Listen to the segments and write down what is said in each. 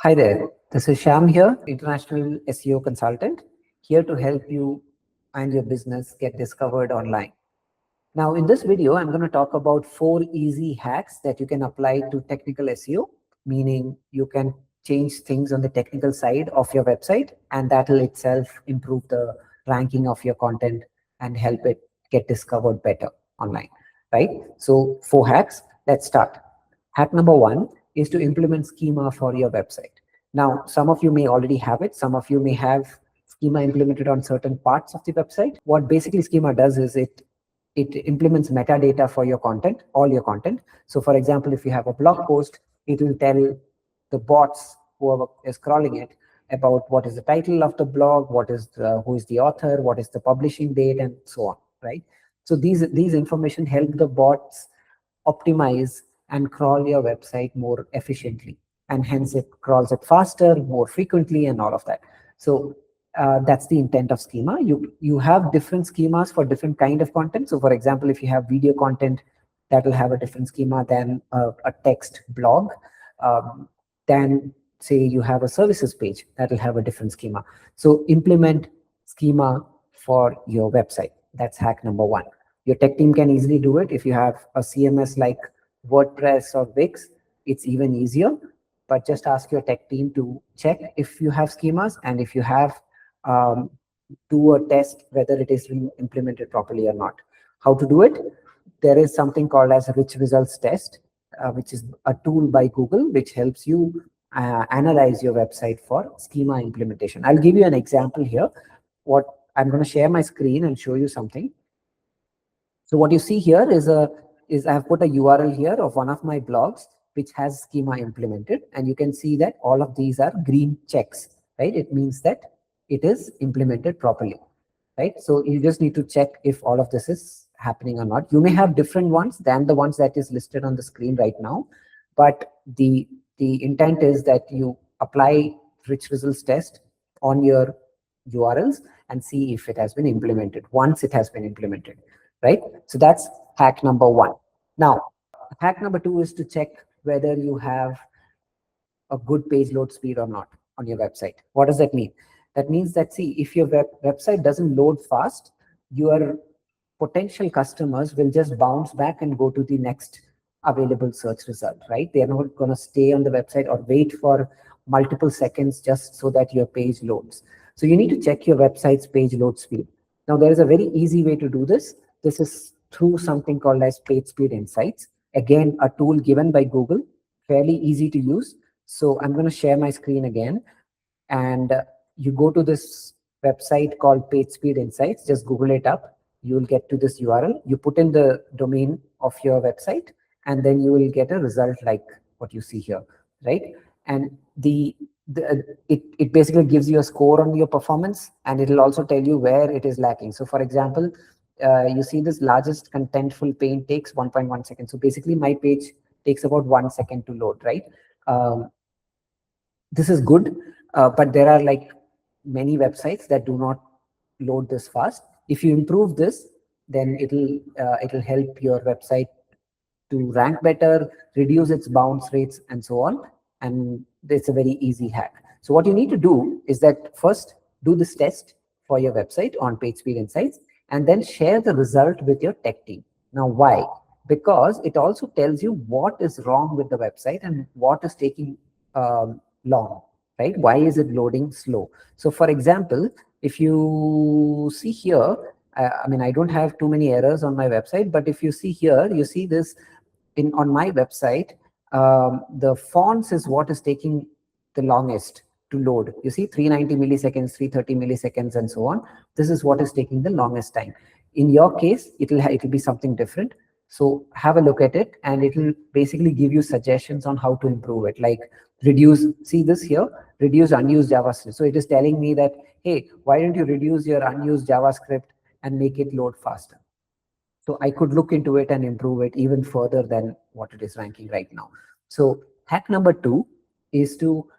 Hi there, this is Sham here, international SEO consultant, here to help you and your business get discovered online. Now, in this video, I'm going to talk about 4 easy hacks that you can apply to technical SEO, meaning you can change things on the technical side of your website, and that will itself improve the ranking of your content and help it get discovered better online, right? So 4 hacks, let's start. Hack number 1 is to implement schema for your website. Now, some of you may already have it. Some of you may have schema implemented on certain parts of the website. What basically schema does is it implements metadata for your content, all your content. So for example, if you have a blog post, it will tell the bots, whoever is scrolling it, about what is the title of the blog, who is the author, what is the publishing date, and so on, right? So these information help the bots optimize and crawl your website more efficiently, and hence it crawls it faster, more frequently, and all of that. So that's the intent of schema. You have different schemas for different kind of content. So for example, if you have video content, that will have a different schema than a text blog. Then say you have a services page, that will have a different schema. So implement schema for your website. That's hack number 1. Your tech team can easily do it. If you have a CMS like WordPress or Wix, it's even easier. But just ask your tech team to check if you have schemas, and if you have, do a test whether it is implemented properly or not. How to do it? There is something called as a rich results test, which is a tool by Google which helps you analyze your website for schema implementation. I'll give you an example here. I'm going to share my screen and show you something. So what you see here is I have put a URL here of one of my blogs which has schema implemented, and you can see that all of these are green checks, right? It means that it is implemented properly, right? So you just need to check if all of this is happening or not. You may have different ones than the ones that is listed on the screen right now, but the intent is that you apply rich results test on your URLs and see if it has been implemented once it has been implemented, right? So that's hack number 1. Now, hack number 2 is to check whether you have a good page load speed or not on your website. What does that mean? That means that, see, if your website doesn't load fast, your potential customers will just bounce back and go to the next available search result, right? They're not going to stay on the website or wait for multiple seconds just so that your page loads. So you need to check your website's page load speed. Now, there is a very easy way to do this. This is through something called as Page Speed Insights. Again, a tool given by Google, fairly easy to use. So I'm going to share my screen again, and you go to this website called Page Speed Insights. Just Google it up. You will get to this URL. You put in the domain of your website, and then you will get a result like what you see here, right? And it basically gives you a score on your performance, and it will also tell you where it is lacking. So for example, you see this largest contentful pane takes 1.1 seconds. So basically my page takes about 1 second to load, right? This is good, but there are like many websites that do not load this fast. If you improve this, then it'll help your website to rank better, reduce its bounce rates, and so on. And it's a very easy hack. So what you need to do is that first do this test for your website on Page Speed Insights, and then share the result with your tech team. Now, why? Because it also tells you what is wrong with the website and what is taking long, right? Why is it loading slow? So for example, if you see here, I mean, I don't have too many errors on my website, but if you see here, you see this on my website, the fonts is what is taking the longest to load. You see 390 milliseconds, 330 milliseconds, and so on. This is what is taking the longest time. In your case, it'll be something different. So have a look at it, and it'll basically give you suggestions on how to improve it. Like reduce, see this here, reduce unused JavaScript. So it is telling me that, hey, why don't you reduce your unused JavaScript and make it load faster? So I could look into it and improve it even further than what it is ranking right now. So hack number 2 is to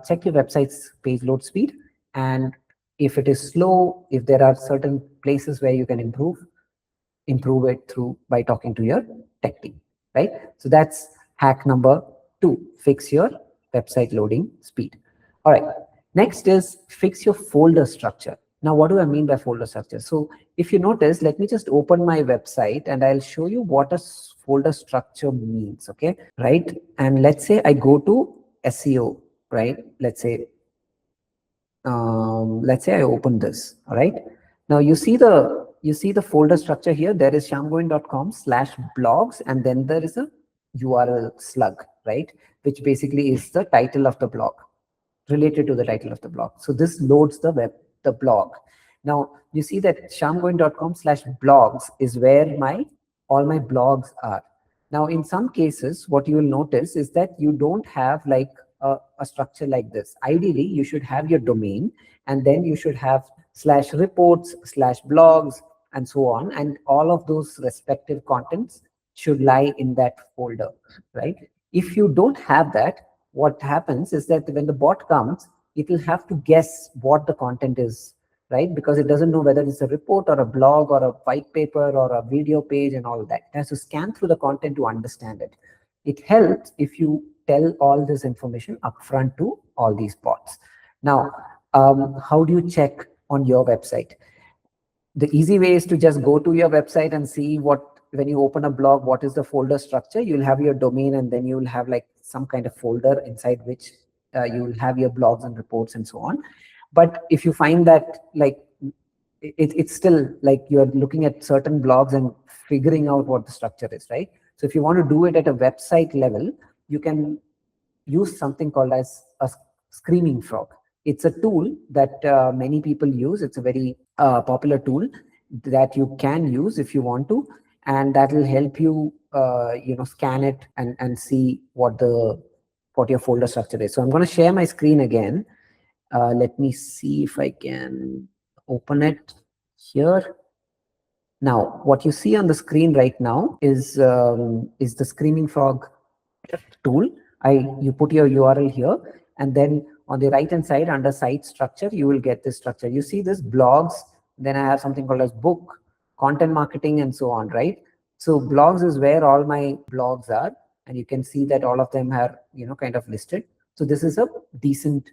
check your website's page load speed, and if it is slow, if there are certain places where you can improve it by talking to your tech team, right? So that's hack number 2, fix your website loading speed. All right. Next is fix your folder structure. Now, what do I mean by folder structure? So if you notice, let me just open my website and I'll show you what a folder structure means. Okay. Right. And let's say I go to SEO, right? Let's say I open this. All right. Now you see the folder structure here. There is shyamgovind.com/blogs, and then there is a URL slug, right? Which basically is the title of the blog, related to the title of the blog. So this loads the blog. Now you see that shyamgovind.com/blogs is where all my blogs are. Now in some cases, what you will notice is that you don't have like a structure like this. Ideally, you should have your domain, and then you should have /reports/blogs and so on, and all of those respective contents should lie in that folder, right? If you don't have that, what happens is that when the bot comes, it will have to guess what the content is, right? Because it doesn't know whether it's a report or a blog or a white paper or a video page and all of that. It has to scan through the content to understand it. It helps if you tell all this information upfront to all these bots. Now, how do you check on your website? The easy way is to just go to your website and see when you open a blog, what is the folder structure. You'll have your domain, and then you'll have like some kind of folder inside which you will have your blogs and reports and so on. But if you find that like it's still like you're looking at certain blogs and figuring out what the structure is, right? So if you want to do it at a website level, you can use something called as a screaming frog. It's a tool that many people use. It's a very popular tool that you can use if you want to, and that will help you scan it and see what your folder structure is. So I'm going to share my screen again. Let me see if I can open it here. Now, what you see on the screen right now is the Screaming Frog tool. You put your URL here, and then on the right hand side under site structure, you will get this structure. You see this blogs, then I have something called as book, content marketing, and so on, right? So blogs is where all my blogs are, and you can see that all of them are kind of listed. So this is a decent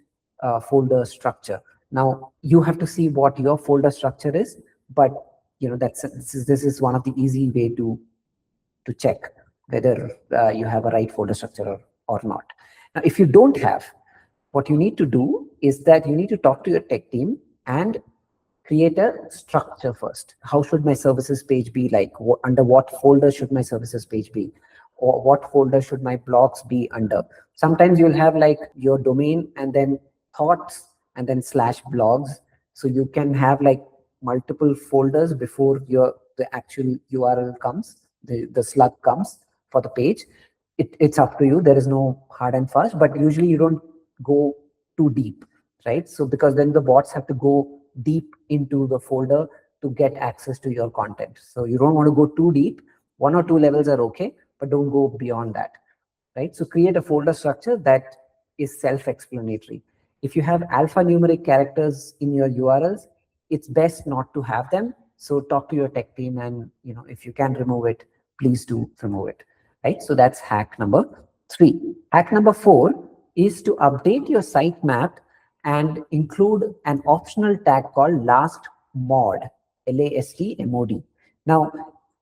folder structure. Now you have to see what your folder structure is, but this is one of the easy way to check whether you have a right folder structure or not. Now, if you don't have, what you need to do is that you need to talk to your tech team and create a structure first. How should my services page be like? Under what folder should my services page be? Or what folder should my blogs be under? Sometimes you'll have like your domain and then thoughts and then /blogs. So you can have like multiple folders before the actual URL comes, the slug comes for the page. It's up to you. There is no hard and fast, but usually you don't go too deep, right? So because then the bots have to go deep into the folder to get access to your content. So you don't want to go too deep. 1 or 2 levels are okay, but don't go beyond that, right? So create a folder structure that is self-explanatory. If you have alphanumeric characters in your URLs, it's best not to have them. So talk to your tech team, and if you can remove it, please do remove it, right? So that's hack number 3. Hack number 4 is to update your sitemap and include an optional tag called lastmod, LASTMOD. Now,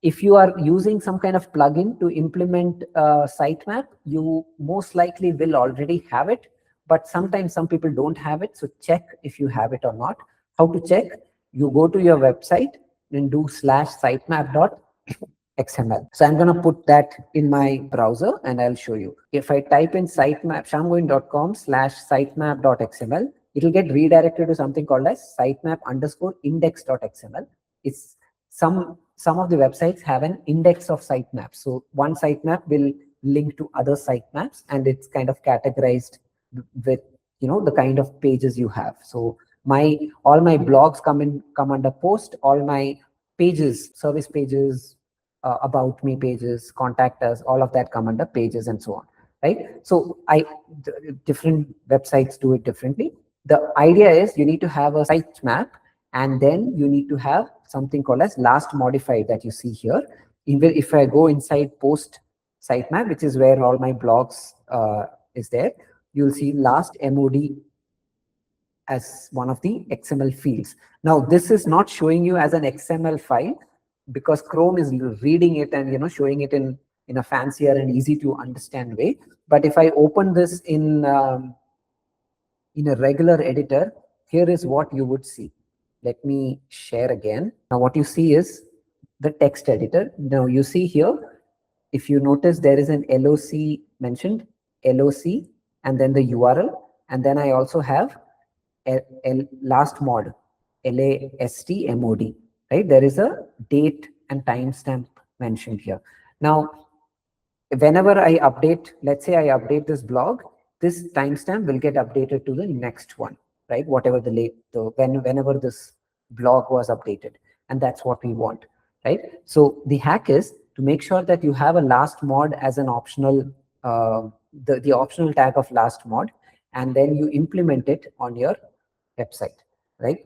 if you are using some kind of plugin to implement sitemap, you most likely will already have it, but sometimes some people don't have it. So check if you have it or not. How to check? You go to your website and do /sitemap.xml. So I'm going to put that in my browser and I'll show you. If I type in sitemap, shyamgovind.com/sitemap.xml, it will get redirected to something called as sitemap_index.xml. It's some of the websites have an index of sitemaps. So one sitemap will link to other sitemaps, and it's kind of categorized with the kind of pages you have. So all my blogs come under post, all my pages, service pages, about me pages, contact us, all of that come under pages and so on, right? So different websites do it differently. The idea is you need to have a sitemap, and then you need to have something called as last modified that you see here. Even if I go inside post sitemap, which is where all my blogs is there, you'll see last mod as one of the XML fields. Now, this is not showing you as an XML file because Chrome is reading it and showing it in a fancier and easy to understand way. But if I open this in a regular editor, here is what you would see. Let me share again. Now, what you see is the text editor. Now, you see here, if you notice, there is an LOC mentioned, LOC, and then the URL. And then I also have lastmod, LASTMOD, right? There is a date and timestamp mentioned here. Now, whenever I update, let's say I update this blog, this timestamp will get updated to the next one, right? Whatever whenever this blog was updated, and that's what we want, right? So the hack is to make sure that you have a last mod as an optional, the optional tag of last mod, and then you implement it on your website, right?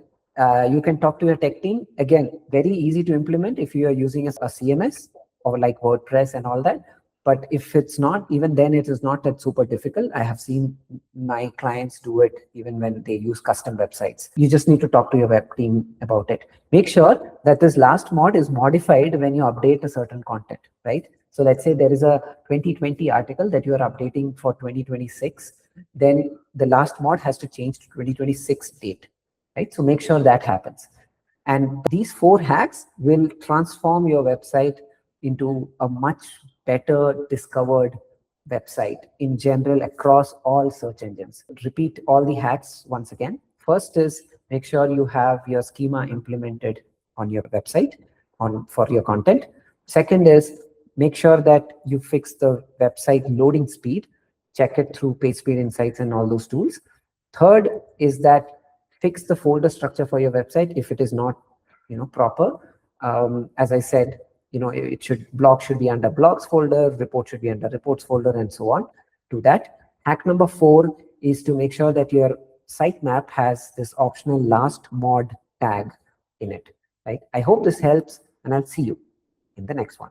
You can talk to your tech team. Again, very easy to implement if you are using a CMS or like WordPress and all that. But if it's not, even then it is not that super difficult. I have seen my clients do it even when they use custom websites. You just need to talk to your web team about it. Make sure that this last mod is modified when you update a certain content, right? So let's say there is a 2020 article that you are updating for 2026. Then the last mod has to change to 2026 date, right? So make sure that happens. And these 4 hacks will transform your website into a much better discovered website in general across all search engines. Repeat all the hacks once again. First is make sure you have your schema implemented on your website for your content. Second is make sure that you fix the website loading speed. Check it through PageSpeed Insights and all those tools. Third is that fix the folder structure for your website if it is not proper. As I said, blog should be under blogs folder, report should be under reports folder, and so on. Do that. Hack number 4 is to make sure that your sitemap has this optional last mod tag in it, right? I hope this helps, and I'll see you in the next one.